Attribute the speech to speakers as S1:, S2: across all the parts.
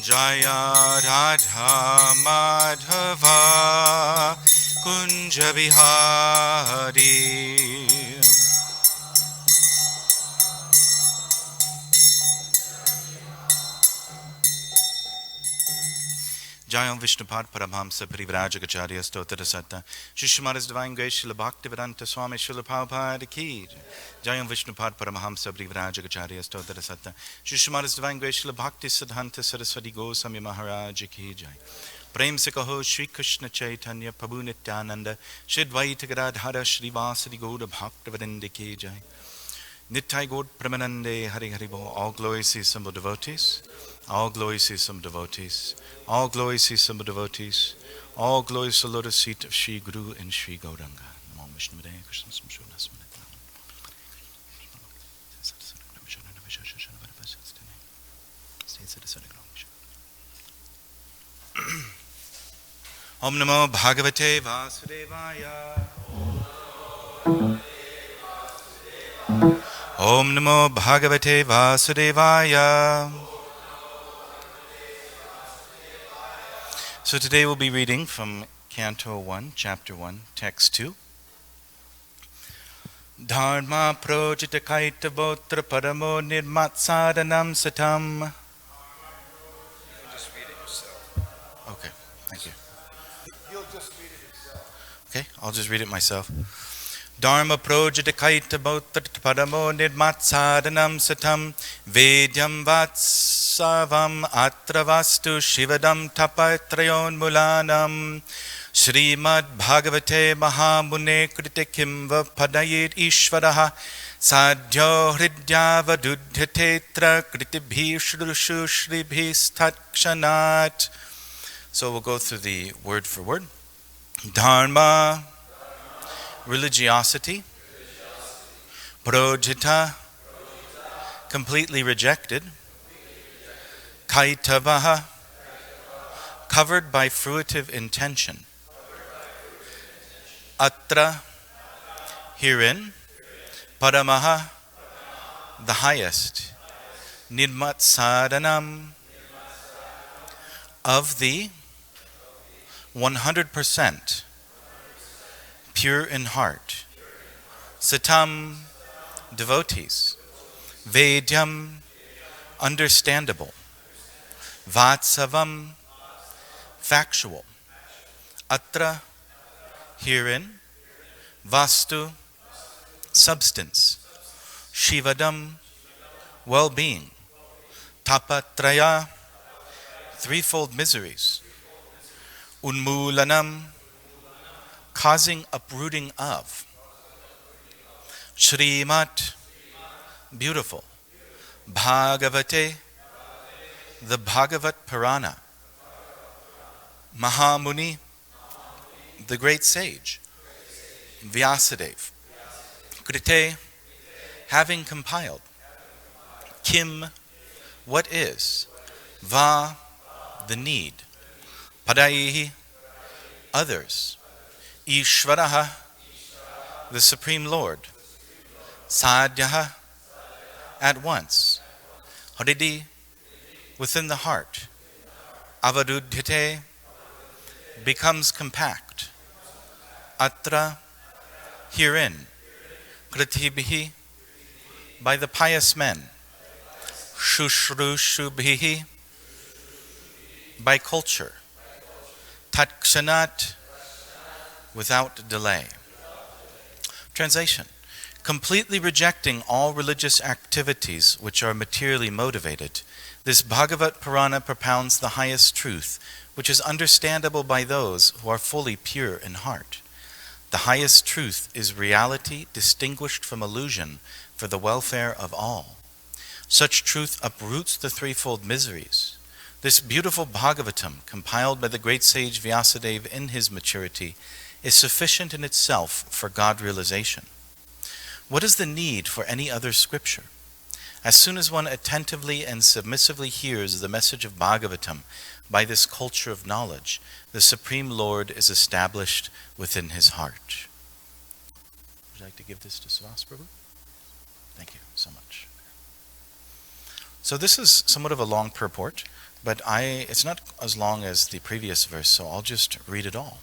S1: Jaya Radha Madhava Kunja Bihari. Jayam Vishnupad Paramahamsa Parivrajagacharya Stotra Satta Shishmara's Divine Grace Srila Bhaktivedanta Swami Srila Prabhupada Ki Jayam Vishnupad Paramahamsa Parivrajagacharya Stotra Satta Shishmara's Divine Grace Srila Bhakti Siddhanta Saraswati Goswami Maharaj Ki Jai Prem se kaho Shri Krishna Chaitanya Prabhu Nityananda Shri Dvaita Gadadhara Shri Vasadi Gauda Bhaktivedanta Ki Jai Nitai Gaud Premanande Hari Hari Bo. All glory to some devotees. All glory to some devotees. All glory to some devotees. All glory to the lotus feet of Shri Guru and Shri Gauranga. Namo Vishnu Padaya Krishna Samshona Smanata. Om Namo Bhagavate Vasudevaya. Om Namo Bhagavate Vasudevaya. So today we'll be reading from Canto 1, Chapter 1, Text 2. Dharma projita kaita botra paramo nirmatsadanam satam.
S2: Just read it yourself.
S1: Okay, thank you.
S2: You'll just read it yourself.
S1: Okay, I'll just read it myself. Dharma projita kaita botra paramo nirmatsadanam satam vedyam vatsavam atravastu shivadam tapatrayon mulanam Srimad Bhagavate Mahamune Krite Kimva Padayit Ishvaraha Sadhyo Hridyavadudhyatetra Kritibhi Shrushu Shribhi Stakshanat. So we'll go through the word for word. Dharma, religiosity. Projita, completely rejected. Kaitavaha, covered by fruitive intention. Atra, herein. Paramaha, the highest. Nirmatsadanam, of the 100% pure in heart. Satam, devotees. Vedyam, understandable. Vatsavam, factual. Atra, herein. Vastu, substance. Shivadam, well-being. Tapatraya, threefold miseries. Unmulanam, causing uprooting of. Shrimat, beautiful. Bhagavate, the Bhagavat Purana. Mahamuni, the great sage. Vyasadeva, Krite, having compiled. Kim, what is. Va, the need. Padaihi, others. Ishvaraha, the Supreme Lord. Sadhyaha, at once. Haridi, within the heart. Avadudhyate, becomes compact. Atra, herein. Kritibhi, by the pious men. Shushrushubihi, by culture. Takshanat, without delay. Translation. Completely rejecting all religious activities which are materially motivated, this Bhagavat Purana propounds the highest truth, which is understandable by those who are fully pure in heart. The highest truth is reality distinguished from illusion for the welfare of all. Such truth uproots the threefold miseries. This beautiful Bhagavatam, compiled by the great sage Vyasadeva in his maturity, is sufficient in itself for God realization. What is the need for any other scripture? As soon as one attentively and submissively hears the message of Bhagavatam by this culture of knowledge, the Supreme Lord is established within his heart. Would you like to give this to Suvas Prabhu? Thank you so much. So this is somewhat of a long purport. but it's not as long as the previous verse, so I'll just read it all.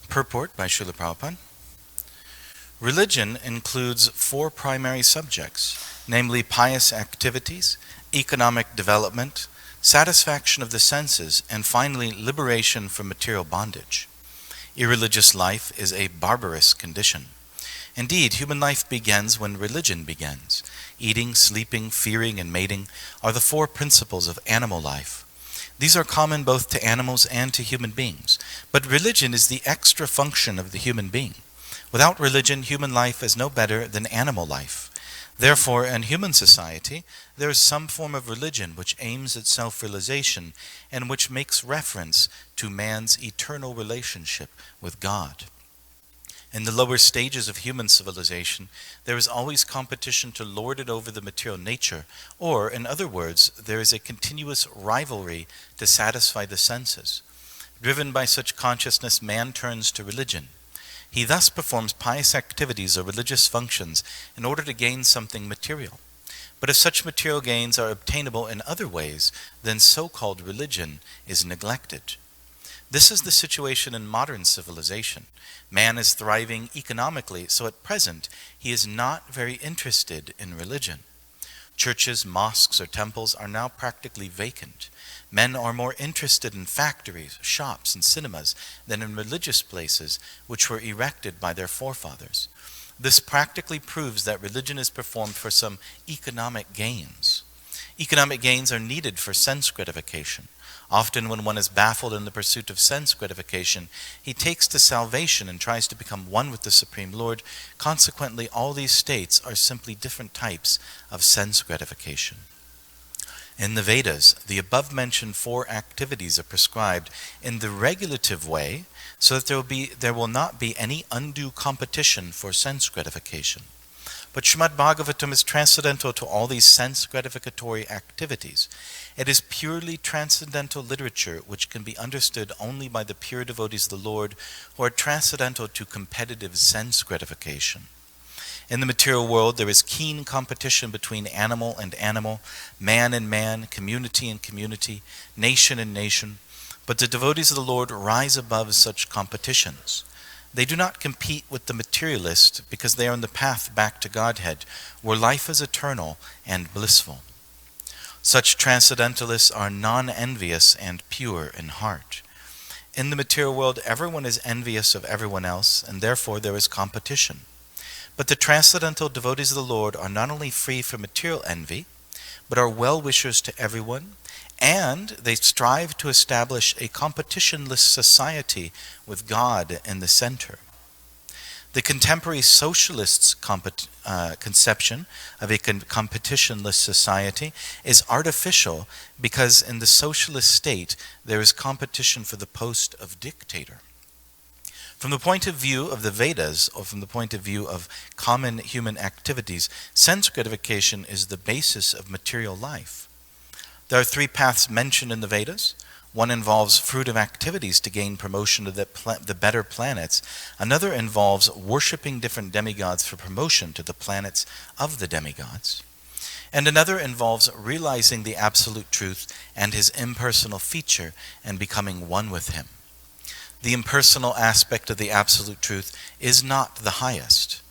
S1: Purport by Srila Prabhupada. Religion includes 4 primary subjects, namely pious activities, economic development, satisfaction of the senses, and finally liberation from material bondage. Irreligious life is a barbarous condition. Indeed, human life begins when religion begins. Eating, sleeping, fearing, and mating are the 4 principles of animal life. These are common both to animals and to human beings, but religion is the extra function of the human being. Without religion, human life is no better than animal life. Therefore, in human society, there is some form of religion which aims at self-realization and which makes reference to man's eternal relationship with God. In the lower stages of human civilization, there is always competition to lord it over the material nature, or, in other words, there is a continuous rivalry to satisfy the senses. Driven by such consciousness, man turns to religion. He thus performs pious activities or religious functions in order to gain something material. But if such material gains are obtainable in other ways, then so-called religion is neglected. This is the situation in modern civilization. Man is thriving economically, so at present he is not very interested in religion. Churches, mosques, or temples are now practically vacant. Men are more interested in factories, shops, and cinemas than in religious places which were erected by their forefathers. This practically proves that religion is performed for some economic gains. Economic gains are needed for sense gratification. Often when one is baffled in the pursuit of sense gratification, he takes to salvation and tries to become one with the Supreme Lord. Consequently, all these states are simply different types of sense gratification. In the Vedas, the above-mentioned 4 activities are prescribed in the regulative way so that there will not be any undue competition for sense gratification. But Srimad Bhagavatam is transcendental to all these sense gratificatory activities. It is purely transcendental literature which can be understood only by the pure devotees of the Lord who are transcendental to competitive sense gratification. In the material world, there is keen competition between animal and animal, man and man, community and community, nation and nation. But the devotees of the Lord rise above such competitions. They do not compete with the materialist because they are on the path back to Godhead, where life is eternal and blissful. Such transcendentalists are non-envious and pure in heart. In the material world, everyone is envious of everyone else, and therefore there is competition. But the transcendental devotees of the Lord are not only free from material envy, but are well-wishers to everyone, and they strive to establish a competitionless society with God in the center. The contemporary socialists' conception of a competitionless society is artificial because in the socialist state there is competition for the post of dictator. From the point of view of the Vedas, or from the point of view of common human activities, sense gratification is the basis of material life. There are 3 paths mentioned in the Vedas. One involves fruitive activities to gain promotion to the better planets. Another involves worshipping different demigods for promotion to the planets of the demigods. And another involves realizing the absolute truth and his impersonal feature and becoming one with him. The impersonal aspect of the absolute truth is not the highest.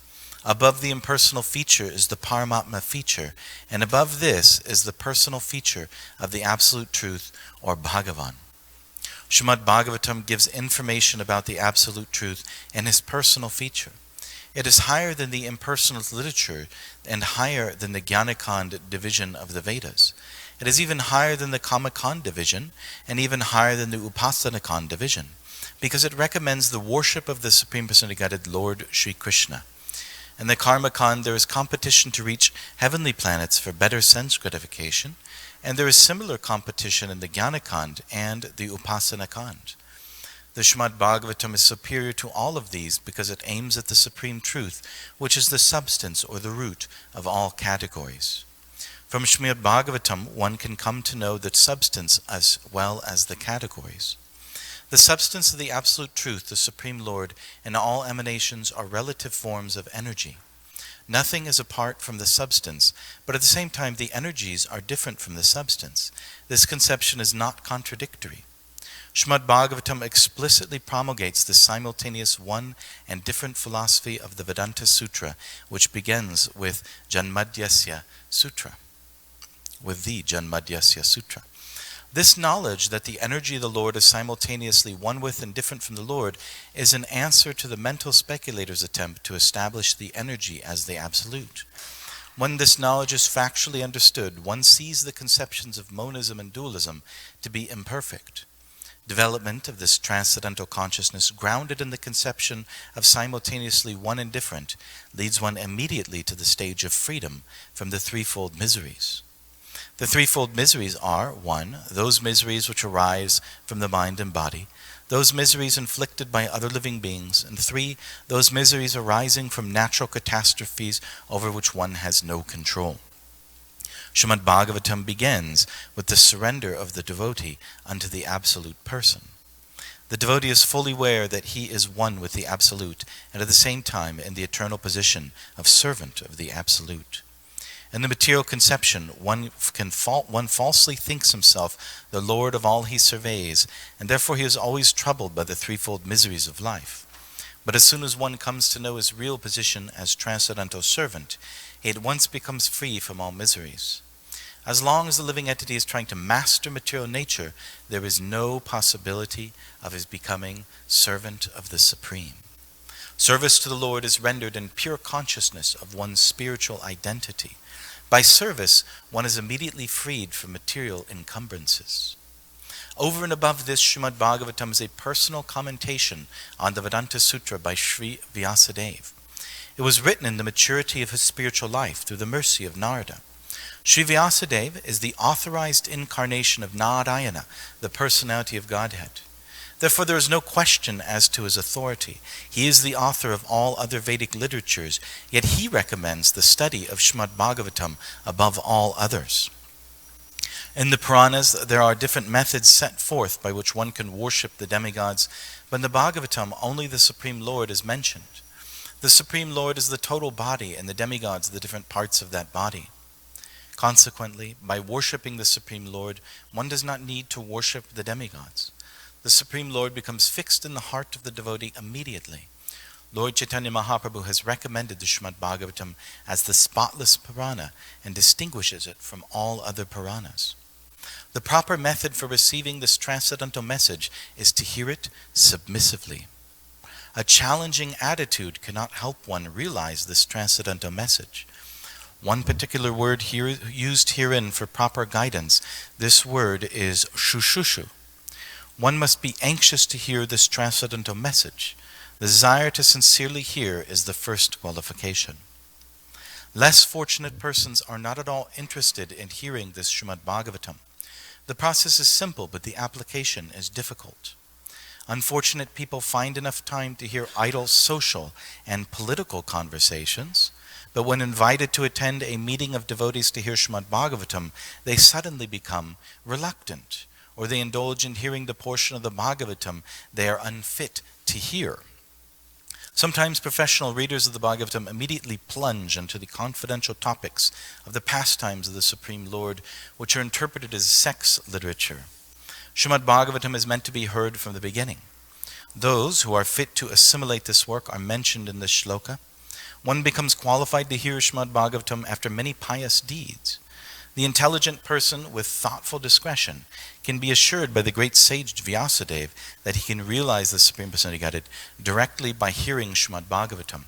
S1: Above the impersonal feature is the Paramatma feature, and above this is the personal feature of the absolute truth, or Bhagavan. Srimad Bhagavatam gives information about the absolute truth and his personal feature. It is higher than the impersonal literature and higher than the Jnanakand division of the Vedas. It is even higher than the Kamakand division and even higher than the Upasanakand division, because it recommends the worship of the Supreme Personality of Godhead, Lord Sri Krishna. In the Karmakand, there is competition to reach heavenly planets for better sense gratification, and there is similar competition in the Jnanakand and the Upasanakand. The Srimad Bhagavatam is superior to all of these because it aims at the supreme truth, which is the substance or the root of all categories. From Srimad Bhagavatam, one can come to know the substance as well as the categories. The substance of the absolute truth, the Supreme Lord, and all emanations are relative forms of energy. Nothing is apart from the substance, but at the same time the energies are different from the substance. This conception is not contradictory. Srimad Bhagavatam explicitly promulgates the simultaneous one and different philosophy of the Vedanta Sutra, which begins with Janmadhyasya Sutra, with the Janmadhyasya Sutra. This knowledge that the energy of the Lord is simultaneously one with and different from the Lord is an answer to the mental speculator's attempt to establish the energy as the absolute. When this knowledge is factually understood, one sees the conceptions of monism and dualism to be imperfect. Development of this transcendental consciousness, grounded in the conception of simultaneously one and different, leads one immediately to the stage of freedom from the threefold miseries. The threefold miseries are: 1. Those miseries which arise from the mind and body, those miseries inflicted by other living beings, and 3. Those miseries arising from natural catastrophes over which one has no control. Srimad Bhagavatam begins with the surrender of the devotee unto the Absolute Person. The devotee is fully aware that he is one with the Absolute, and at the same time in the eternal position of servant of the Absolute. In the material conception, one falsely thinks himself the lord of all he surveys, and therefore he is always troubled by the threefold miseries of life. But as soon as one comes to know his real position as transcendental servant, he at once becomes free from all miseries. As long as the living entity is trying to master material nature, there is no possibility of his becoming servant of the Supreme. Service to the Lord is rendered in pure consciousness of one's spiritual identity. By service, one is immediately freed from material encumbrances. Over and above this, Srimad Bhagavatam is a personal commentation on the Vedanta Sutra by Sri Vyasadeva. It was written in the maturity of his spiritual life through the mercy of Narada. Sri Vyasadeva is the authorized incarnation of Narayana, the personality of Godhead. Therefore, there is no question as to his authority. He is the author of all other Vedic literatures, yet he recommends the study of Srimad Bhagavatam above all others. In the Puranas, there are different methods set forth by which one can worship the demigods, but in the Bhagavatam, only the Supreme Lord is mentioned. The Supreme Lord is the total body, and the demigods the different parts of that body. Consequently, by worshipping the Supreme Lord, one does not need to worship the demigods. The Supreme Lord becomes fixed in the heart of the devotee immediately. Lord Chaitanya Mahaprabhu has recommended the Srimad Bhagavatam as the spotless Purana and distinguishes it from all other Puranas. The proper method for receiving this transcendental message is to hear it submissively. A challenging attitude cannot help one realize this transcendental message. One particular word here used herein for proper guidance, this word is shushushu. One must be anxious to hear this transcendental message. The desire to sincerely hear is the first qualification. Less fortunate persons are not at all interested in hearing this Srimad Bhagavatam. The process is simple, but the application is difficult. Unfortunate people find enough time to hear idle social and political conversations, but when invited to attend a meeting of devotees to hear Srimad Bhagavatam, they suddenly become reluctant, or they indulge in hearing the portion of the Bhagavatam they are unfit to hear. Sometimes professional readers of the Bhagavatam immediately plunge into the confidential topics of the pastimes of the Supreme Lord, which are interpreted as sex literature. Srimad Bhagavatam is meant to be heard from the beginning. Those who are fit to assimilate this work are mentioned in this shloka. One becomes qualified to hear Srimad Bhagavatam after many pious deeds. The intelligent person with thoughtful discretion can be assured by the great sage Vyasadeva that he can realize the Supreme Personality of Godhead directly by hearing Srimad Bhagavatam.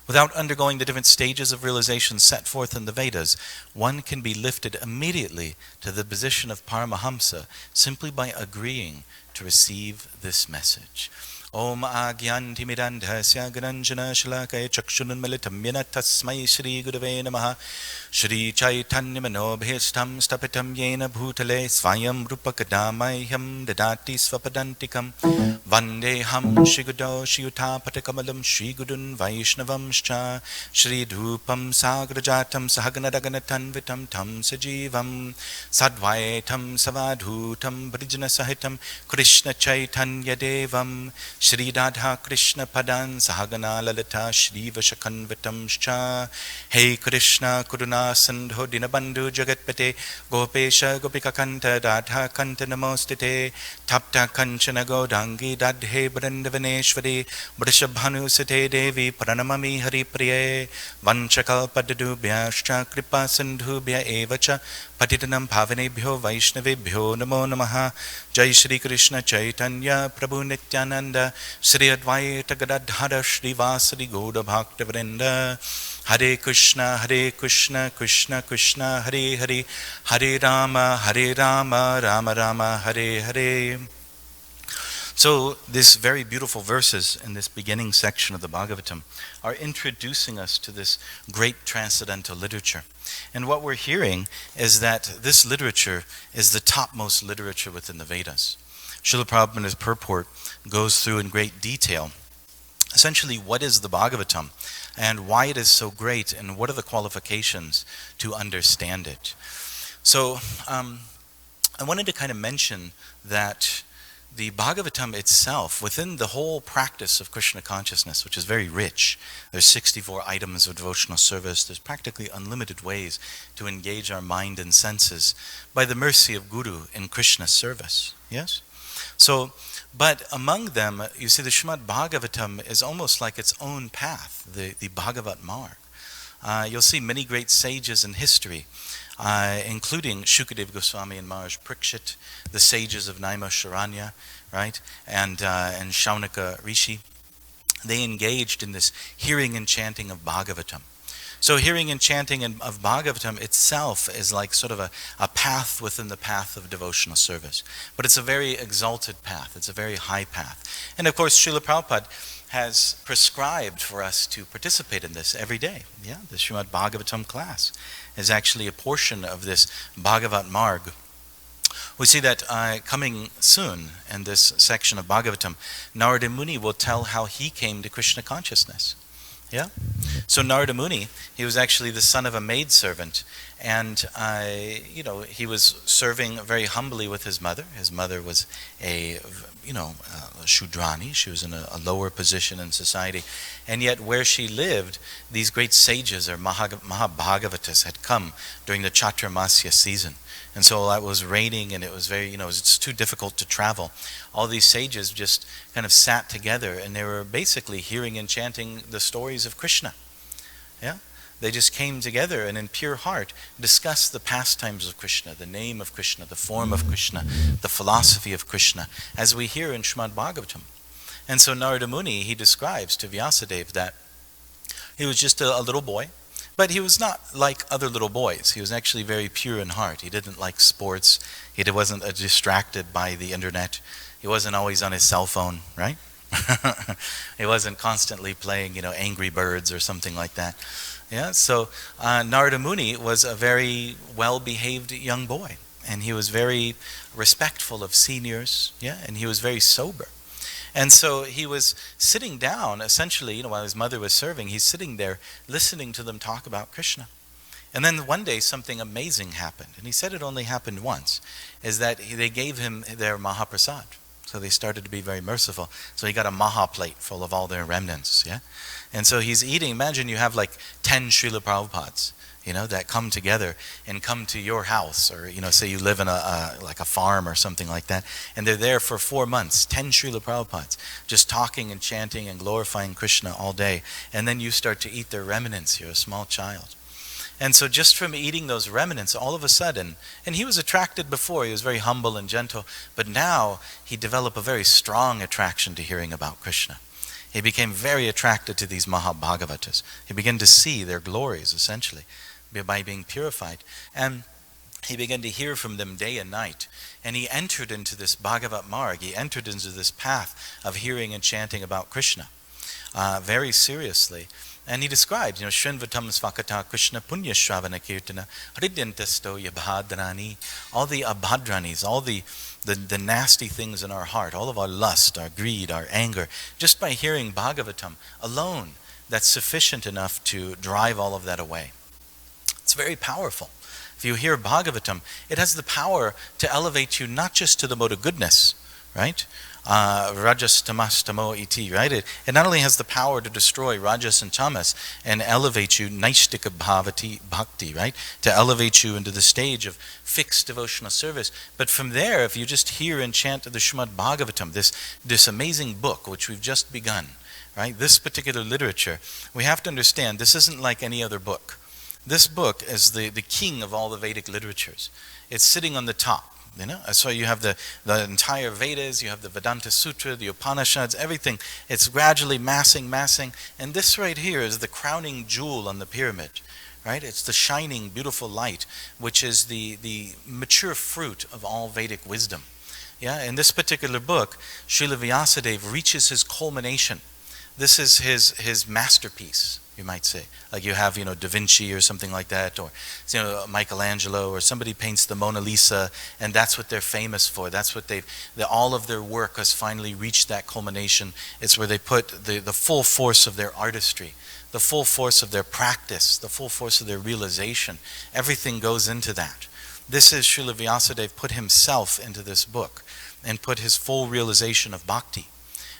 S1: Without undergoing the different stages of realization set forth in the Vedas, one can be lifted immediately to the position of Paramahamsa simply by agreeing to receive this message. Om Agyantimirandhasya Gananjana Shalakaya Chakshununmalitam Yena Tasmai Shri Gurave Namaha Shri Chaitanya Manobhishtam Stapitam Yena Bhutale Svayam Rupakadamayam Dadati Svapadantikam Vandeham Shri Gudo Shri Utapatakamalam Shri Gudun Vaishnavamscha Shri Dhupam Sagrajatam Sahaganadaganatan Tam Sajivam Sadvaitam Savadhutam Brijana Sahitam Krishna Chaitanya Devam Shri Radha Krishna Padan Sahagana Lalita Shri Vashakanvatamscha. Hey Krishna Kuruna Sandho Dinabandhu Jagatpate Gopesha Gopika Kanta Radha Kanta Namostite Tapta Kanchana Godangi Dadhe Brandavaneshwari Vrishabhanu Sate Devi Pranamami Hari Priye Vanchakalpadubhyascha Kripa Sindhubhya Evacha Patitanam Pavanebhyo Vaishnavebhyo Namo Namaha. Jai Shri Krishna Chaitanya Prabhu Nityananda Shri Advaita Gadadhara Srivasari Gauda Bhaktavrinda. Hare Krishna Krishna Krishna Hare Hare Hare Rama Rama Rama Hare Hare. So these very beautiful verses in this beginning section of the Bhagavatam are introducing us to this great transcendental literature. And what we're hearing is that this literature is the topmost literature within the Vedas. Srila Prabhupada in his purport goes through in great detail essentially what is the Bhagavatam and why it is so great and what are the qualifications to understand it. So I wanted to kind of mention that the Bhagavatam itself, within the whole practice of Krishna consciousness, which is very rich, there's 64 items of devotional service, there's practically unlimited ways to engage our mind and senses by the mercy of Guru in Krishna's service. Yes? So, but among them, you see the Srimad Bhagavatam is almost like its own path, the Bhagavat Marg. You'll see many great sages in history, including Shukadev Goswami and Maharaj Parikshit, the sages of Naimisharanya, right, and Shaunaka Rishi. They engaged in this hearing and chanting of Bhagavatam. So hearing and chanting of Bhagavatam itself is like sort of a path within the path of devotional service. But it's a very exalted path. It's a very high path. And of course, Srila Prabhupada has prescribed for us to participate in this every day. Yeah, the Srimad Bhagavatam class is actually a portion of this Bhagavat Marg. We see that coming soon in this section of Bhagavatam, Narada Muni will tell how he came to Krishna consciousness. Yeah? So Narada Muni, he was actually the son of a maidservant, and he was serving very humbly with his mother. His mother was a Shudrani. She was in a lower position in society, and yet where she lived, these great sages or Mahabhagavatas had come during the Chaturmasya season. And so it was raining, and it was very, it's too difficult to travel. All these sages just kind of sat together, and they were basically hearing and chanting the stories of Krishna. Yeah? They just came together and in pure heart discussed the pastimes of Krishna, the name of Krishna, the form of Krishna, the philosophy of Krishna, as we hear in Srimad Bhagavatam. And so Narada Muni, he describes to Vyasadeva that he was just a little boy, but he was not like other little boys. He was actually very pure in heart. He didn't like sports. He wasn't distracted by the internet. He wasn't always on his cell phone, right? He wasn't constantly playing, Angry Birds or something like that. Yeah. So Narada Muni was a very well-behaved young boy, and he was very respectful of seniors. Yeah, and he was very sober. And so he was sitting down, essentially, while his mother was serving, he's sitting there listening to them talk about Krishna. And then one day something amazing happened, and he said it only happened once, is that they gave him their Mahaprasad. So they started to be very merciful. So he got a Maha plate full of all their remnants, yeah? And so he's eating. Imagine you have like 10 Srila Prabhupads, that come together and come to your house, or, say you live in a farm or something like that, and they're there for 4 months, 10 Srila Prabhupads, just talking and chanting and glorifying Krishna all day. And then you start to eat their remnants. You're a small child. And so just from eating those remnants, all of a sudden, and he was attracted before, he was very humble and gentle, but now he developed a very strong attraction to hearing about Krishna. He became very attracted to these Mahabhagavatas. He began to see their glories, essentially, by being purified. And he began to hear from them day and night. And he entered into this Bhagavat Marg. He entered into this path of hearing and chanting about Krishna very seriously. And he describes, Shrinvatam Svakata Krishna Punya Shravana Kirtana Hridyantasto Yabhadrani, all the abhadranis, all the nasty things in our heart, all of our lust, our greed, our anger, just by hearing Bhagavatam alone, that's sufficient enough to drive all of that away. It's very powerful. If you hear Bhagavatam, it has the power to elevate you not just to the mode of goodness, right? Rajas tamas tamo iti, right? It not only has the power to destroy rajas and tamas and elevate you, naishtika bhavati bhakti, right? To elevate you into the stage of fixed devotional service. But from there, if you just hear and chant the Srimad Bhagavatam, this amazing book which we've just begun, right? This particular literature, we have to understand this isn't like any other book. This book is the king of all the Vedic literatures. It's sitting on the top. So you have the entire Vedas, you have the Vedanta Sutra, the Upanishads, everything. It's gradually massing, and this right here is the crowning jewel on the pyramid, right? It's the shining, beautiful light, which is the mature fruit of all Vedic wisdom. Yeah, in this particular book, Srila Vyasadeva reaches his culmination. This is his masterpiece, you might say. Like you have, Da Vinci or something like that, or Michelangelo, or somebody paints the Mona Lisa, and that's what they're famous for. That's what all of their work has finally reached that culmination. It's where they put the full force of their artistry, the full force of their practice, the full force of their realization. Everything goes into that. This is Srila Vyasadeva put himself into this book and put his full realization of bhakti.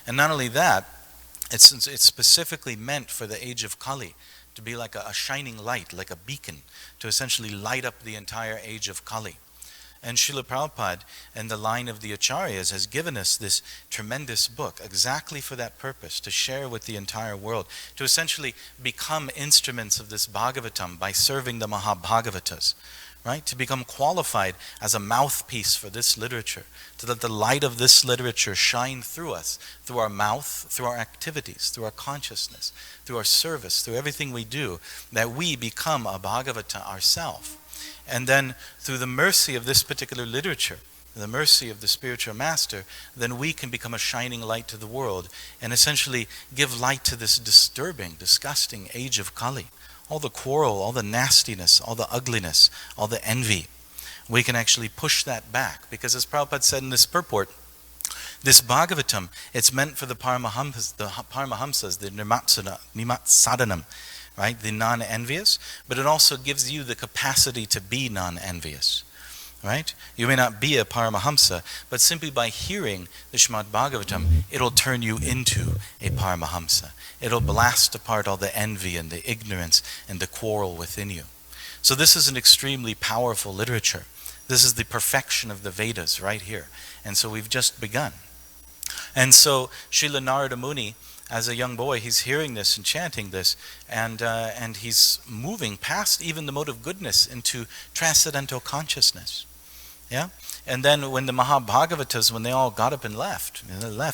S1: And not only that, it's specifically meant for the age of Kali, to be like a shining light, like a beacon, to essentially light up the entire age of Kali. And Srila Prabhupada and the line of the Acharyas has given us this tremendous book exactly for that purpose, to share with the entire world, to essentially become instruments of this Bhagavatam by serving the Mahabhagavatas. Right? To become qualified as a mouthpiece for this literature, to let the light of this literature shine through us, through our mouth, through our activities, through our consciousness, through our service, through everything we do, that we become a Bhagavata ourselves. And then through the mercy of this particular literature, the mercy of the spiritual master, then we can become a shining light to the world and essentially give light to this disturbing, disgusting age of Kali. All the quarrel, all the nastiness, all the ugliness, all the envy. We can actually push that back. Because as Prabhupada said in this purport, this Bhagavatam, it's meant for the Paramahamsas, the Nimatsadanam, right? The non-envious. But it also gives you the capacity to be non-envious. Right? You may not be a Paramahamsa, but simply by hearing the Srimad Bhagavatam, it'll turn you into a Paramahamsa. It'll blast apart all the envy and the ignorance and the quarrel within you. So this is an extremely powerful literature. This is the perfection of the Vedas right here. And so we've just begun. And so Srila Narada Muni, as a young boy, he's hearing this and chanting this, and he's moving past even the mode of goodness into transcendental consciousness. Yeah? And then when the Mahabhagavatas, when they all got up and left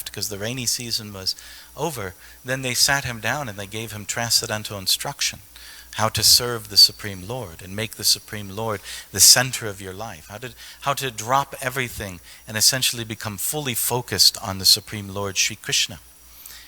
S1: because the rainy season was over, then they sat him down and they gave him transcendental instruction, how to serve the Supreme Lord and make the Supreme Lord the center of your life, how to drop everything and essentially become fully focused on the Supreme Lord Sri Krishna.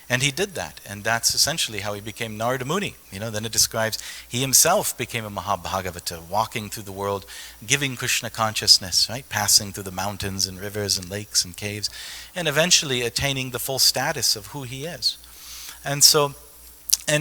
S1: And he did that, and that's essentially how he became Narada Muni. Then it describes he himself became a Mahabhagavata, walking through the world, giving Krishna consciousness, right? Passing through the mountains and rivers and lakes and caves, and eventually attaining the full status of who he is. And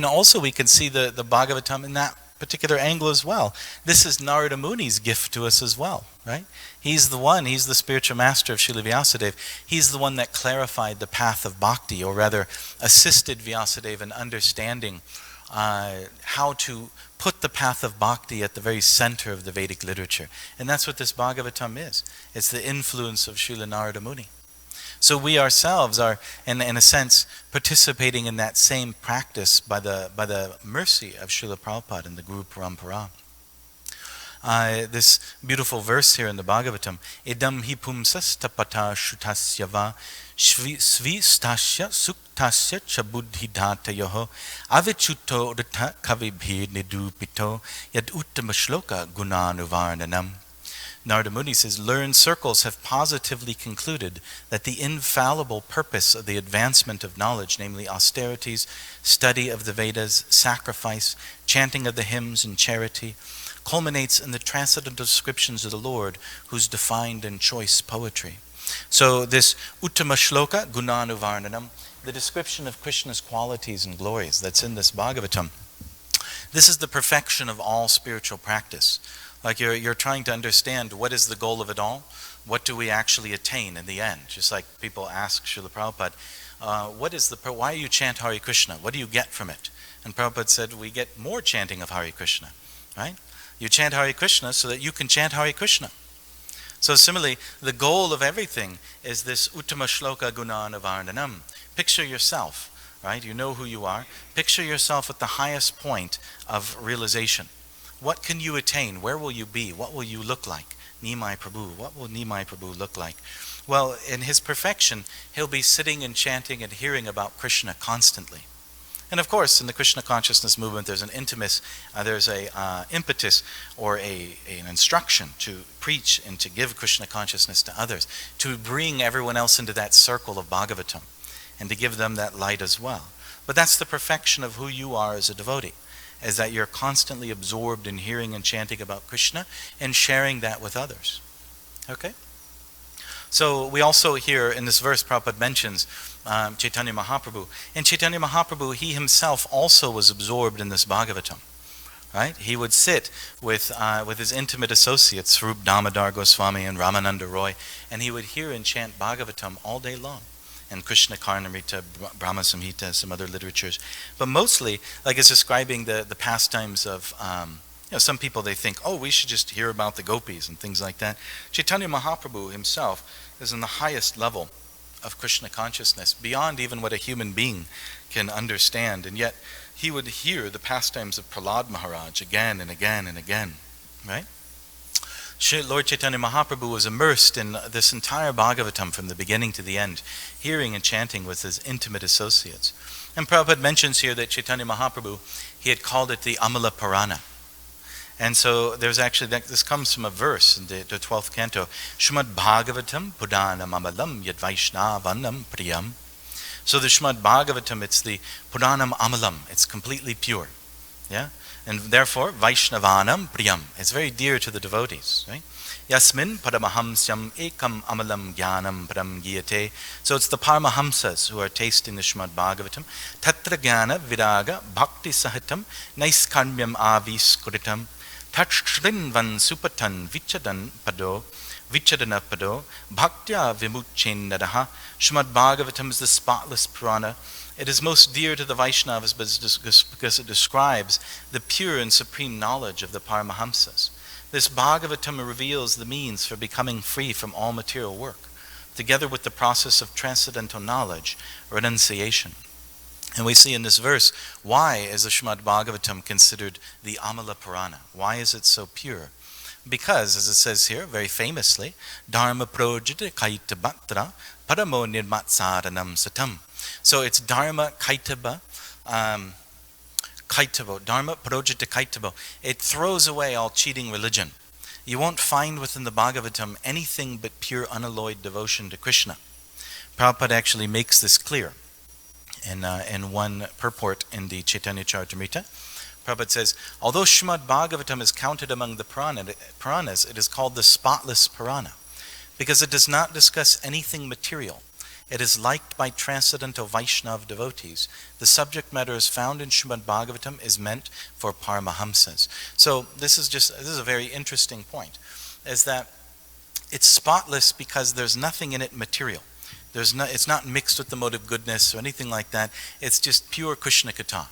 S1: also we can see the Bhagavatam in that particular angle as well. This is Narada Muni's gift to us as well, right? He's the spiritual master of Srila Vyasadeva. He's the one that clarified the path of bhakti, or rather assisted Vyasadeva in understanding how to put the path of bhakti at the very center of the Vedic literature. And that's what this Bhagavatam is. It's the influence of Srila Narada Muni. So we ourselves are, in a sense, participating in that same practice by the mercy of Srila Prabhupada and the Guru Parampara. This beautiful verse here in the Bhagavatam, Idam hi pumsas tapata shutasya va svistasya suktasya chabuddhidhatayoho avichuto rita kavibhir nidupito yad uttama shloka gunanuvarnanam. Narada Muni says, learned circles have positively concluded that the infallible purpose of the advancement of knowledge, namely austerities, study of the Vedas, sacrifice, chanting of the hymns, and charity, culminates in the transcendental descriptions of the Lord, who's defined in choice poetry. So this Uttama Shloka, Gunanuvarnanam, the description of Krishna's qualities and glories that's in this Bhagavatam, this is the perfection of all spiritual practice. Like you're trying to understand what is the goal of it all. What do we actually attain in the end? Just like people ask Srila Prabhupada, why you chant Hare Krishna? What do you get from it? And Prabhupada said, we get more chanting of Hare Krishna, right? You chant Hare Krishna so that you can chant Hare Krishna. So similarly, the goal of everything is this Uttama Shloka Gunana Varnanam. Picture yourself, right? You know who you are. Picture yourself at the highest point of realization. What can you attain? Where will you be? What will you look like? Nimai Prabhu. What will Nimai Prabhu look like? Well, in his perfection, he'll be sitting and chanting and hearing about Krishna constantly. And of course, in the Krishna consciousness movement, there's an impetus or an instruction to preach and to give Krishna consciousness to others, to bring everyone else into that circle of Bhagavatam, and to give them that light as well. But that's the perfection of who you are as a devotee, is that you're constantly absorbed in hearing and chanting about Krishna and sharing that with others. Okay? So we also hear in this verse, Prabhupada mentions Chaitanya Mahaprabhu. And Chaitanya Mahaprabhu, he himself also was absorbed in this Bhagavatam. Right? He would sit with his intimate associates, Swarup Damodar Goswami and Ramananda Roy, and he would hear and chant Bhagavatam all day long. And Krishna Karnamrita, Brahma Samhita, some other literatures. But mostly, like it's describing the pastimes of, some people, they think, oh, we should just hear about the gopis and things like that. Chaitanya Mahaprabhu himself is in the highest level of Krishna consciousness, beyond even what a human being can understand. And yet, he would hear the pastimes of Prahlad Maharaj again and again and again, right? Lord Chaitanya Mahaprabhu was immersed in this entire Bhagavatam from the beginning to the end, hearing and chanting with his intimate associates. And Prabhupada mentions here that Chaitanya Mahaprabhu, he had called it the Amala Purana. And so there's actually, this comes from a verse in the 12th canto, Srimad Bhagavatam Pudanam Amalam Yad Vaishnavanam Priyam. So the Srimad Bhagavatam, it's the Pudanam Amalam, it's completely pure. Yeah? And therefore, Vaishnavanam Priyam, it's very dear to the devotees. Right? Yasmin Paramahamsyam Ekam Amalam Jnanam Param Giyate. So it's the Paramahamsas who are tasting the Srimad Bhagavatam. Tatra Jnana Viraga Bhakti Sahitam Naiskarmyam Aviskuritam Tatshrinvan Supatan Vichadana Pado Bhaktya Vimuchen Nadaha. Srimad Bhagavatam is the spotless Purana. It is most dear to the Vaishnavas because it describes the pure and supreme knowledge of the Paramahamsas. This Bhagavatam reveals the means for becoming free from all material work, together with the process of transcendental knowledge, renunciation. And we see in this verse, why is the Srimad Bhagavatam considered the Amala Purana? Why is it so pure? Because, as it says here, very famously, Dharma projita kaita bhatra paramo nirmatsaranam satam. So it's Dharma kaitaba, kaitabo, Dharma projita kaitabo. It throws away all cheating religion. You won't find within the Bhagavatam anything but pure unalloyed devotion to Krishna. Prabhupada actually makes this clear in one purport in the Chaitanya Charitamrita. Prabhupada says, although Srimad Bhagavatam is counted among the Puranas, it is called the spotless Purana because it does not discuss anything material. It is liked by transcendental Vaishnava devotees. The subject matter is found in Srimad Bhagavatam is meant for Paramahamsas. So this is a very interesting point, is that it's spotless because there's nothing in it material. It's not mixed with the mode of goodness or anything like that. It's just pure Krishna Katha.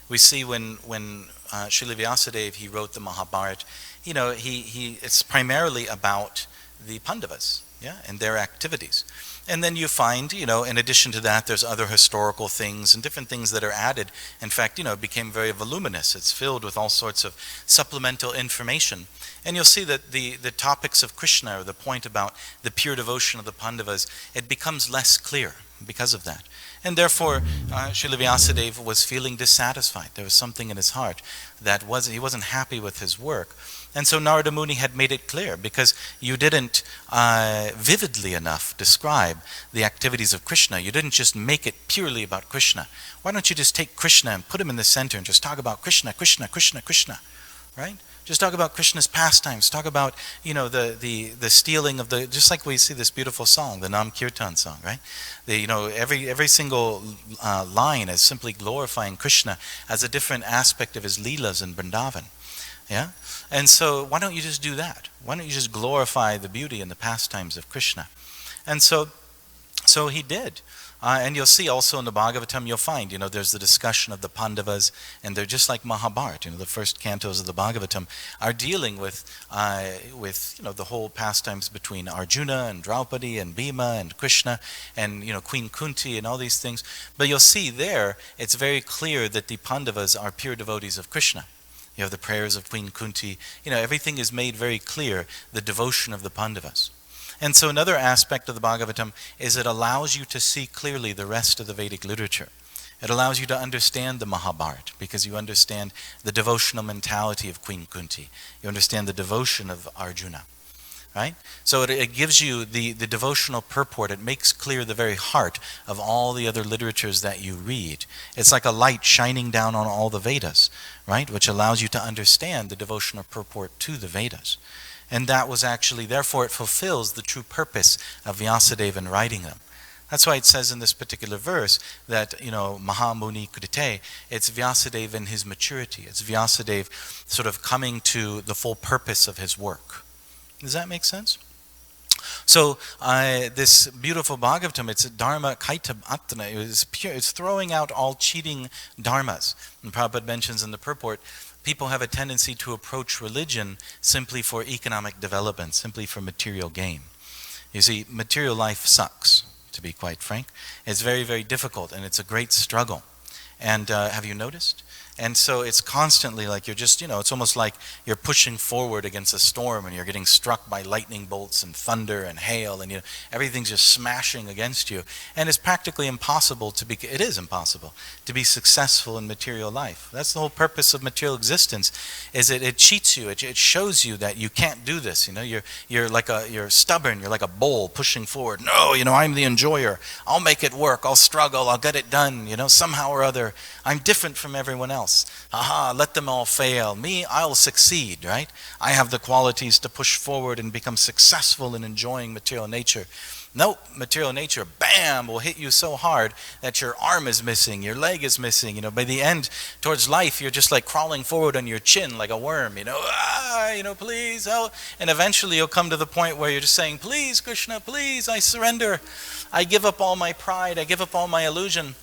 S1: We see when Srila Vyasadeva, he wrote the Mahabharata, it's primarily about the Pandavas, and their activities. And then you find, in addition to that, there's other historical things and different things that are added. In fact, it became very voluminous. It's filled with all sorts of supplemental information. And you'll see that the topics of Krishna, or the point about the pure devotion of the Pandavas, it becomes less clear because of that. And therefore, Srila Vyasadeva was feeling dissatisfied. There was something in his heart that he wasn't happy with his work. And so Narada Muni had made it clear, because you didn't vividly enough describe the activities of Krishna. You didn't just make it purely about Krishna. Why don't you just take Krishna and put him in the center and just talk about Krishna, Krishna, Krishna, Krishna, right? Just talk about Krishna's pastimes. Talk about, the stealing of just like we see this beautiful song, the Nam Kirtan song, right? Every single line is simply glorifying Krishna as a different aspect of his leelas in Vrindavan. Yeah? And so why don't you just do that? Why don't you just glorify the beauty and the pastimes of Krishna? And so he did. And you'll see also in the Bhagavatam, you'll find, there's the discussion of the Pandavas, and they're just like Mahabharata. The first cantos of the Bhagavatam are dealing with the whole pastimes between Arjuna and Draupadi and Bhima and Krishna and, Queen Kunti and all these things. But you'll see there, it's very clear that the Pandavas are pure devotees of Krishna. You have the prayers of Queen Kunti. Everything is made very clear, the devotion of the Pandavas. And so another aspect of the Bhagavatam is it allows you to see clearly the rest of the Vedic literature. It allows you to understand the Mahabharata because you understand the devotional mentality of Queen Kunti. You understand the devotion of Arjuna. Right? So it gives you the devotional purport. It makes clear the very heart of all the other literatures that you read. It's like a light shining down on all the Vedas, right? Which allows you to understand the devotional purport to the Vedas. And that was actually, therefore it fulfills the true purpose of Vyasadeva in writing them. That's why it says in this particular verse that, Mahamuni Krite, it's Vyasadeva in his maturity. It's Vyasadeva sort of coming to the full purpose of his work. Does that make sense? So this beautiful Bhagavatam, it's Dharma Kaita Atana. It's pure. It's throwing out all cheating dharmas. And Prabhupada mentions in the purport, people have a tendency to approach religion simply for economic development, simply for material gain. You see, material life sucks, to be quite frank. It's very, very difficult, and it's a great struggle. And have you noticed? And so it's constantly like you're just, it's almost like you're pushing forward against a storm and you're getting struck by lightning bolts and thunder and hail and everything's just smashing against you. And it's practically impossible it is impossible to be successful in material life. That's the whole purpose of material existence, is it cheats you. It shows you that you can't do this. You're stubborn. You're like a bull pushing forward. No, I'm the enjoyer. I'll make it work. I'll struggle. I'll get it done. Somehow or other. I'm different from everyone else. Let them all fail. Me, I'll succeed, right? I have the qualities to push forward and become successful in enjoying material nature. Nope, material nature, bam, will hit you so hard that your arm is missing, your leg is missing. By the end, towards life, you're just like crawling forward on your chin like a worm, please help. And eventually you'll come to the point where you're just saying, please, Krishna, please, I surrender. I give up all my pride. I give up all my illusion.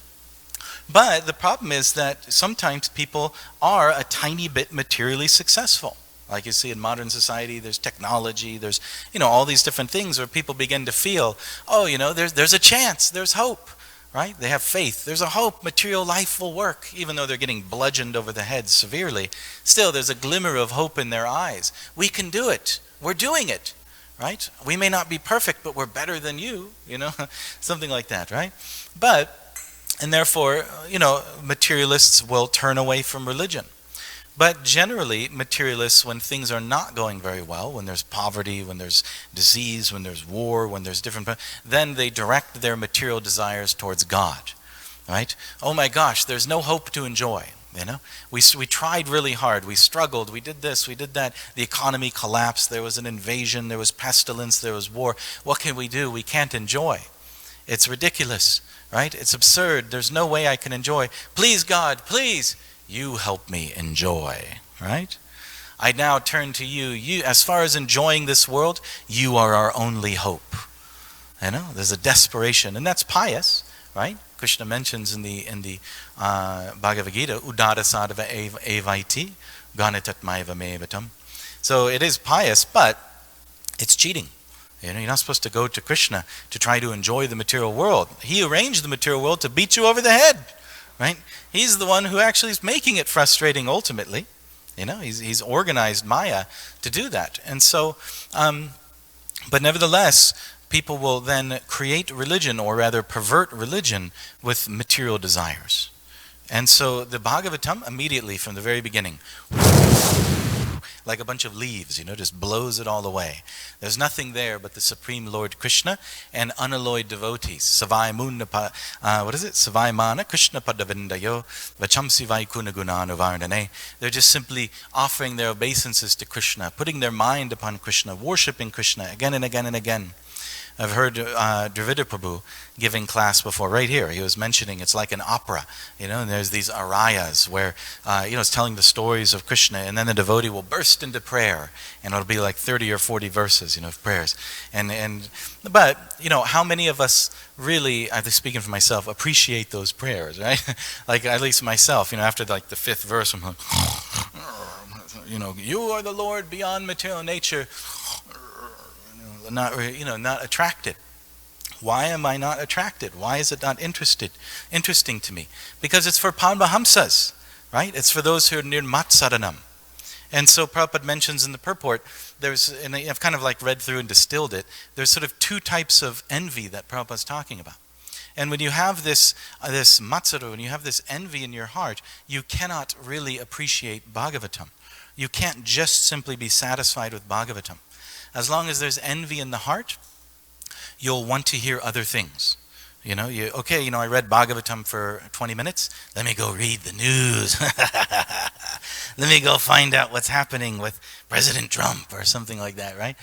S1: But the problem is that sometimes people are a tiny bit materially successful. Like you see in modern society, there's technology, there's, all these different things where people begin to feel, there's a chance, there's hope, right? They have faith. There's a hope material life will work, even though they're getting bludgeoned over the head severely. Still, there's a glimmer of hope in their eyes. We can do it. We're doing it, right? We may not be perfect, but we're better than you, something like that, right? And therefore, materialists will turn away from religion. But generally, materialists, when things are not going very well, when there's poverty, when there's disease, when there's war, when there's then they direct their material desires towards God, right? Oh my gosh, there's no hope to enjoy, We tried really hard, we struggled, we did this, we did that, the economy collapsed, there was an invasion, there was pestilence, there was war. What can we do? We can't enjoy. It's ridiculous. Right? It's absurd. There's no way I can enjoy. Please, God, please, you help me enjoy. Right? I now turn to you. You, as far as enjoying this world, you are our only hope. There's a desperation, and that's pious, right? Krishna mentions in the Bhagavad Gita, Udara sadhava evaiti, ganatatmaiva mevatam. So it is pious, but it's cheating. You're not supposed to go to Krishna to try to enjoy the material world. He arranged the material world to beat you over the head, right? He's the one who actually is making it frustrating ultimately. He's organized Maya to do that. And so, but nevertheless, people will then create religion, or rather pervert religion, with material desires. And so the Bhagavatam immediately from the very beginning, like a bunch of leaves, just blows it all away. There's nothing there but the Supreme Lord Krishna and unalloyed devotees. Savai mana Krishna padavindayo vachamsi vaikuna gunanu. They're just simply offering their obeisances to Krishna, putting their mind upon Krishna, worshipping Krishna again and again and again. I've heard Dravida Prabhu giving class before, right here. He was mentioning it's like an opera, and there's these arayas where, it's telling the stories of Krishna, and then the devotee will burst into prayer, and it'll be like 30 or 40 verses, of prayers. But, how many of us really, I think speaking for myself, appreciate those prayers, right? Like, at least myself, after like the fifth verse, I'm like, you are the Lord beyond material nature, not attracted. Why am I not attracted? Why is it not interesting to me? Because it's for Paramahamsas, right? It's for those who are near Matsaranam. And so Prabhupada mentions in the purport, and I've kind of like read through and distilled it, there's sort of two types of envy that Prabhupada's talking about. And when you have this matsuru, when you have this envy in your heart, you cannot really appreciate Bhagavatam. You can't just simply be satisfied with Bhagavatam. As long as there's envy in the heart, you'll want to hear other things. I read Bhagavatam for 20 minutes. Let me go read the news. Let me go find out what's happening with President Trump or something like that, right?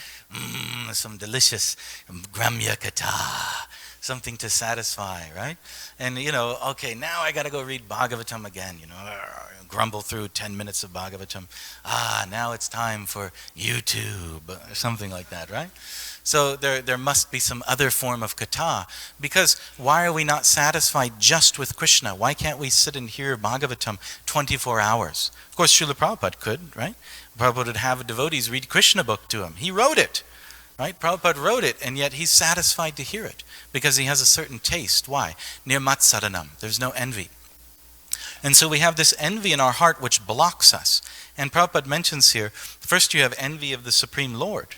S1: Some delicious Gramya Katha, something to satisfy, right? And, now I got to go read Bhagavatam again, grumble through 10 minutes of Bhagavatam. Now it's time for YouTube, or something like that, right? So there must be some other form of katha, because why are we not satisfied just with Krishna? Why can't we sit and hear Bhagavatam 24 hours? Of course, Srila Prabhupada could, right? Prabhupada would have devotees read Krishna book to him. He wrote it, right? Prabhupada wrote it, and yet he's satisfied to hear it, because he has a certain taste. Why? Nirmatsaranam. There's no envy. And so we have this envy in our heart which blocks us. And Prabhupada mentions here, first you have envy of the Supreme Lord.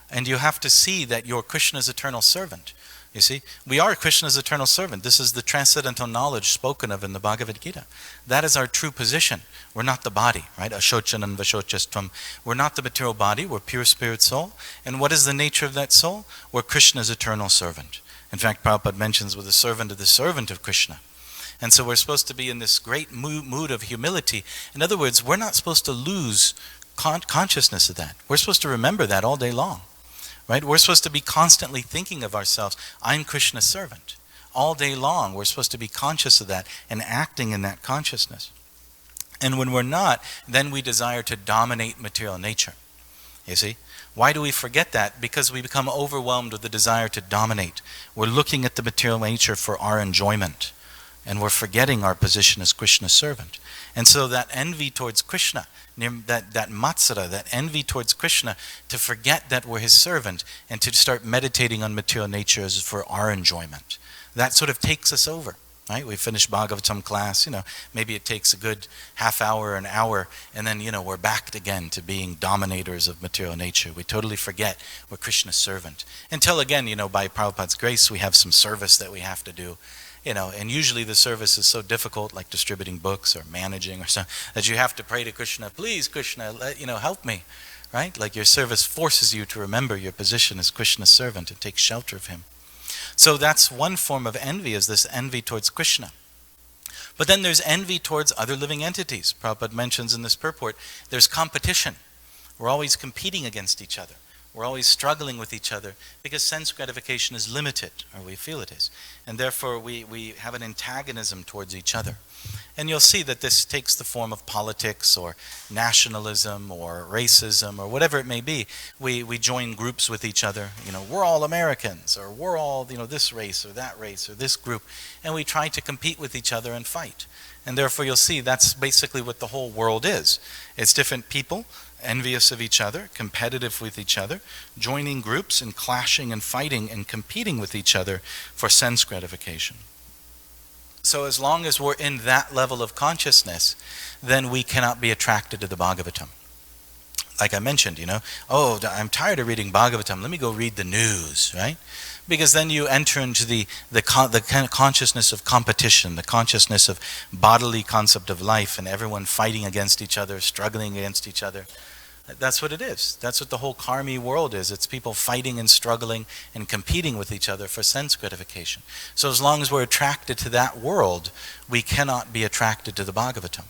S1: And you have to see that you're Krishna's eternal servant. You see, we are Krishna's eternal servant. This is the transcendental knowledge spoken of in the Bhagavad Gita. That is our true position. We're not the body, right? Ashochanam vashochastvam. We're not the material body. We're pure spirit soul. And what is the nature of that soul? We're Krishna's eternal servant. In fact, Prabhupada mentions we're the servant of Krishna. And so we're supposed to be in this great mood of humility. In other words, we're not supposed to lose consciousness of that. We're supposed to remember that all day long. Right? We're supposed to be constantly thinking of ourselves, I'm Krishna's servant. All day long, we're supposed to be conscious of that and acting in that consciousness. And when we're not, then we desire to dominate material nature. You see? Why do we forget that? Because we become overwhelmed with the desire to dominate. We're looking at the material nature for our enjoyment. And we're forgetting our position as Krishna's servant. And so that envy towards Krishna, that matsara, that envy towards Krishna, to forget that we're his servant and to start meditating on material nature as for our enjoyment. That sort of takes us over. Right? We finish Bhagavatam class, maybe it takes a good half hour, an hour, and then, we're back again to being dominators of material nature. We totally forget we're Krishna's servant. Until again, by Prabhupada's grace, we have some service that we have to do. And usually the service is so difficult, like distributing books or managing or something, that you have to pray to Krishna, please Krishna, help me, right? Like your service forces you to remember your position as Krishna's servant and take shelter of him. So that's one form of envy, is this envy towards Krishna. But then there's envy towards other living entities. Prabhupada mentions in this purport, there's competition. We're always competing against each other. We're always struggling with each other because sense gratification is limited, or we feel it is. And therefore we have an antagonism towards each other. And you'll see that this takes the form of politics or nationalism or racism or whatever it may be. We join groups with each other. We're all Americans, or we're all this race or that race or this group. And we try to compete with each other and fight. And therefore you'll see that's basically what the whole world is. It's different people envious of each other, competitive with each other, joining groups and clashing and fighting and competing with each other for sense gratification. So as long as we're in that level of consciousness, then we cannot be attracted to the Bhagavatam. Like I mentioned, I'm tired of reading Bhagavatam, let me go read the news, right? Because then you enter into the kind of consciousness of competition, the consciousness of bodily concept of life, and everyone fighting against each other, struggling against each other. That's what it is. That's what the whole karmi world is. It's people fighting and struggling and competing with each other for sense gratification. So as long as we're attracted to that world, we cannot be attracted to the Bhagavatam.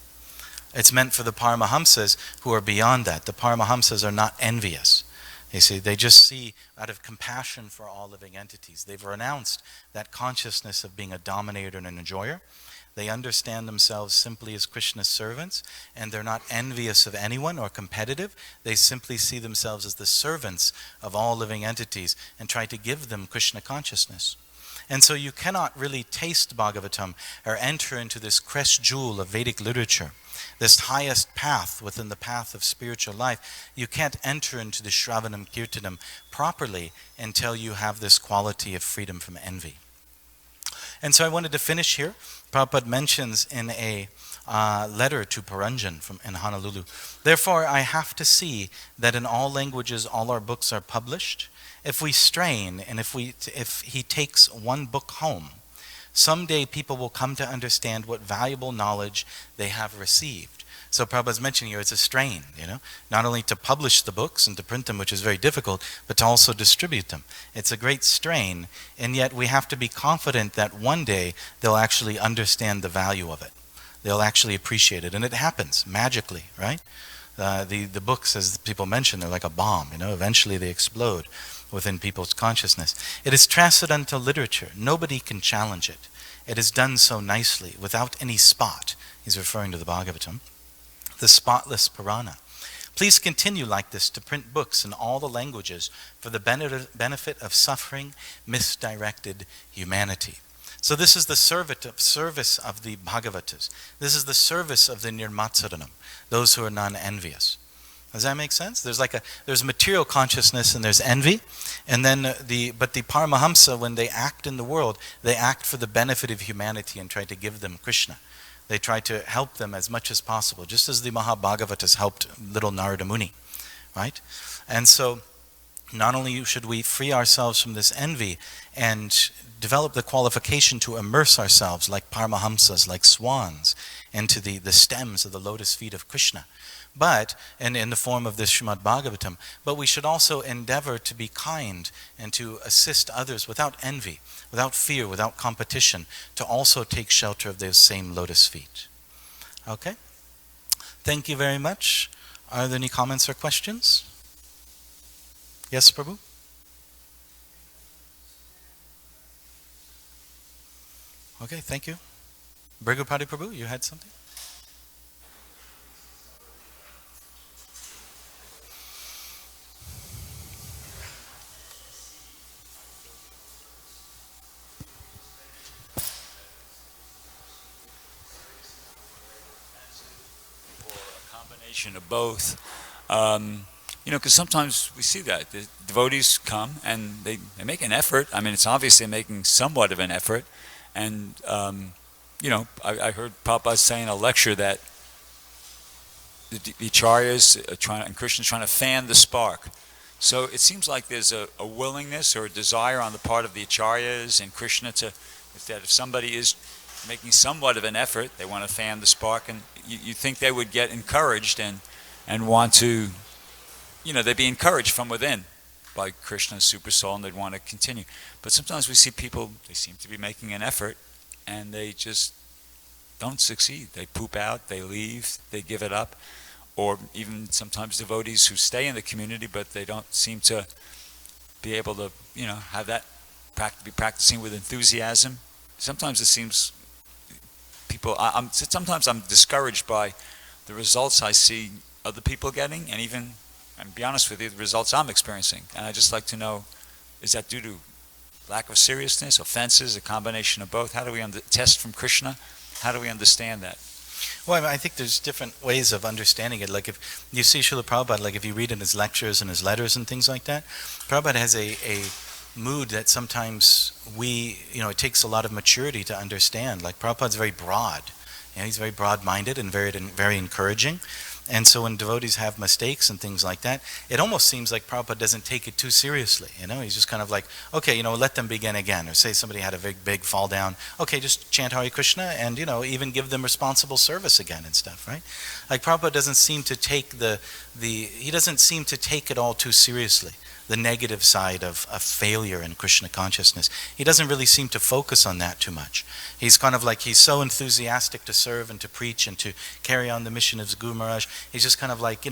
S1: It's meant for the Paramahamsas who are beyond that. The Paramahamsas are not envious. You see, they just see out of compassion for all living entities. They've renounced that consciousness of being a dominator and an enjoyer. They understand themselves simply as Krishna's servants, and they're not envious of anyone or competitive. They simply see themselves as the servants of all living entities and try to give them Krishna consciousness. And so you cannot really taste Bhagavatam or enter into this crest jewel of Vedic literature, this highest path within the path of spiritual life. You can't enter into the Shravanam Kirtanam properly until you have this quality of freedom from envy. And so I wanted to finish here. Prabhupada mentions in a letter to Paranjan in Honolulu, therefore I have to see that in all languages all our books are published. If we strain and if he takes one book home, someday people will come to understand what valuable knowledge they have received. So Prabhupada's mentioning here, it's a strain, not only to publish the books and to print them, which is very difficult, but to also distribute them. It's a great strain, and yet we have to be confident that one day they'll actually understand the value of it. They'll actually appreciate it, and it happens magically, right? The books, as people mention, they're like a bomb, eventually they explode within people's consciousness. It is transcendental literature. Nobody can challenge it. It is done so nicely, without any spot. He's referring to the Bhagavatam, the spotless Purana. Please continue like this to print books in all the languages for the benefit of suffering, misdirected humanity. So this is the service of the Bhagavatas. This is the service of the Nirmatsaranam, those who are non-envious. Does that make sense? There's material consciousness and there's envy, and then but the Paramahamsa, when they act in the world, they act for the benefit of humanity and try to give them Krishna. They try to help them as much as possible, just as the Mahabhagavatas helped little Narada Muni, right? And so, not only should we free ourselves from this envy and develop the qualification to immerse ourselves like Paramahamsas, like swans, into the stems of the lotus feet of Krishna, but in the form of this Srimad Bhagavatam, but we should also endeavor to be kind and to assist others without envy, without fear, without competition, to also take shelter of those same lotus feet. Okay? Thank you very much. Are there any comments or questions? Yes, Prabhu? Okay, thank you. Brigupati Prabhu, you had something?
S3: Of both, because sometimes we see that the devotees come and they make an effort. I mean, it's obviously making somewhat of an effort, and I heard Prabhupada saying in a lecture that the acharyas and Krishna's trying to fan the spark. So it seems like there's a willingness or a desire on the part of the acharyas and Krishna if somebody is making somewhat of an effort, they want to fan the spark, and you think they would get encouraged and want to, they'd be encouraged from within by Krishna's super soul, and they'd want to continue. But sometimes we see people, they seem to be making an effort, and they just don't succeed. They poop out, they leave, they give it up. Or even sometimes devotees who stay in the community, but they don't seem to be able to, have that, be practicing with enthusiasm. Sometimes it seems sometimes I'm discouraged by the results I see other people getting, and even, and to be honest with you, the results I'm experiencing. And I'd just like to know, is that due to lack of seriousness, offenses, a combination of both? How do we test from Krishna? How do we understand that?
S1: Well, I think there's different ways of understanding it. Like if you see Srila Prabhupada, like if you read in his lectures and his letters and things like that, Prabhupada has a mood that sometimes it takes a lot of maturity to understand. Like Prabhupada's very broad. He's very broad-minded and very encouraging. And so when devotees have mistakes and things like that, it almost seems like Prabhupada doesn't take it too seriously. He's just kind of like, okay, let them begin again. Or say somebody had a big fall down. Okay, just chant Hare Krishna and, even give them responsible service again and stuff, right? Like Prabhupada doesn't seem to take he doesn't seem to take it all too seriously. the negative side of failure in Krishna consciousness. He doesn't really seem to focus on that too much. He's kind of like, he's so enthusiastic to serve and to preach and to carry on the mission of Guru Maharaj. He's just kind of like,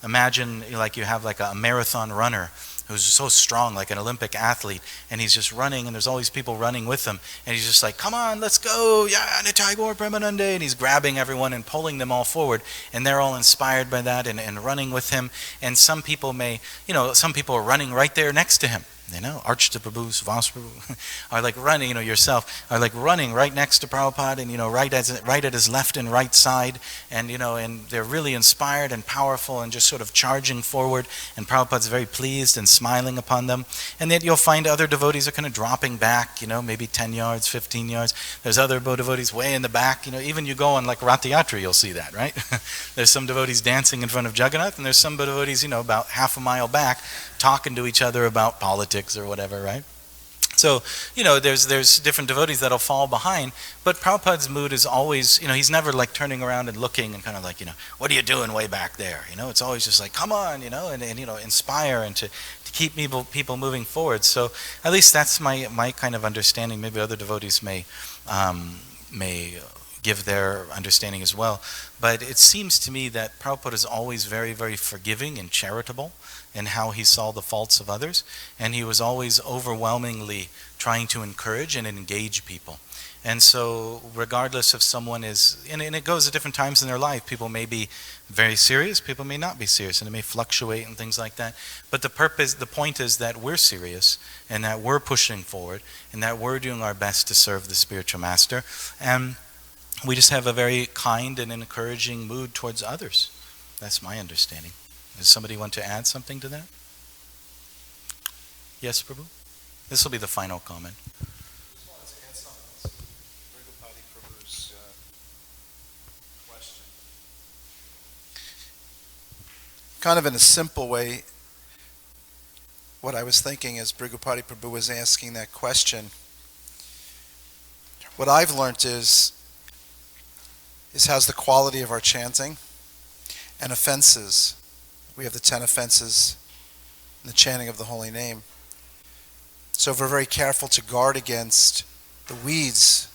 S1: imagine like you have like a marathon runner who's so strong, like an Olympic athlete, and he's just running, and there's always people running with him, and he's just like, come on, let's go, yeah, Nitai Gaur Premanande, and he's grabbing everyone and pulling them all forward, and they're all inspired by that and running with him, and some people some people are running right there next to him. Archita Prabhu, Suvas Prabhu are like running, yourself, are like running right next to Prabhupada and, right at his left and right side. And, and they're really inspired and powerful and just sort of charging forward. And Prabhupada's very pleased and smiling upon them. And then you'll find other devotees are kind of dropping back, maybe 10 yards, 15 yards. There's other devotees way in the back. Even you go on like Rath Yatra, you'll see that, right? There's some devotees dancing in front of Jagannath, and there's some devotees, about half a mile back talking to each other about politics or whatever, right? So, there's different devotees that'll fall behind, but Prabhupada's mood is always, he's never like turning around and looking and kind of like, what are you doing way back there? It's always just like, come on, and inspire and to keep people moving forward. So at least that's my kind of understanding. Maybe other devotees may give their understanding as well. But it seems to me that Prabhupada is always very, very forgiving and charitable in how he saw the faults of others. And he was always overwhelmingly trying to encourage and engage people. And so regardless if someone is, and it goes at different times in their life, people may be very serious, people may not be serious, and it may fluctuate and things like that. But the point is that we're serious, and that we're pushing forward, and that we're doing our best to serve the spiritual master. And we just have a very kind and encouraging mood towards others. That's my understanding. Does somebody want to add something to that? Yes, Prabhu? This will be the final comment.
S2: I just wanted to add something to Brigupati Prabhu's question. Kind of in a simple way, what I was thinking as Brigupati Prabhu was asking that question, what I've learned is how's the quality of our chanting and offenses. We have the 10 offenses in the chanting of the holy name. So if we're very careful to guard against the weeds,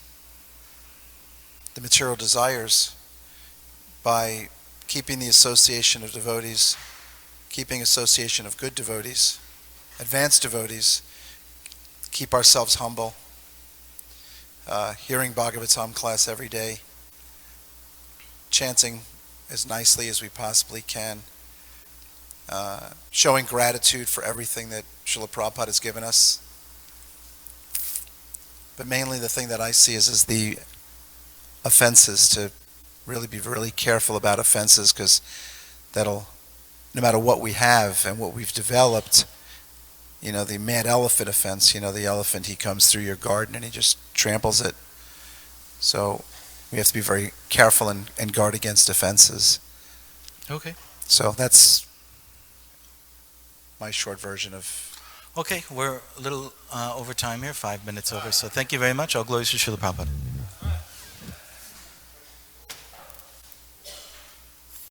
S2: the material desires, by keeping the association of devotees, keeping association of good devotees, advanced devotees, keep ourselves humble, hearing Bhagavatam class every day, chanting as nicely as we possibly can, showing gratitude for everything that Srila Prabhupada has given us. But mainly the thing that I see is the offenses, to really be really careful about offenses, because that'll, no matter what we have and what we've developed, the mad elephant offense, the elephant, he comes through your garden and he just tramples it. So we have to be very careful and guard against offenses.
S1: Okay.
S2: So that's my short version of...
S1: Okay, we're a little over time here, 5 minutes over. So thank you very much. All glories to Srila Prabhupada.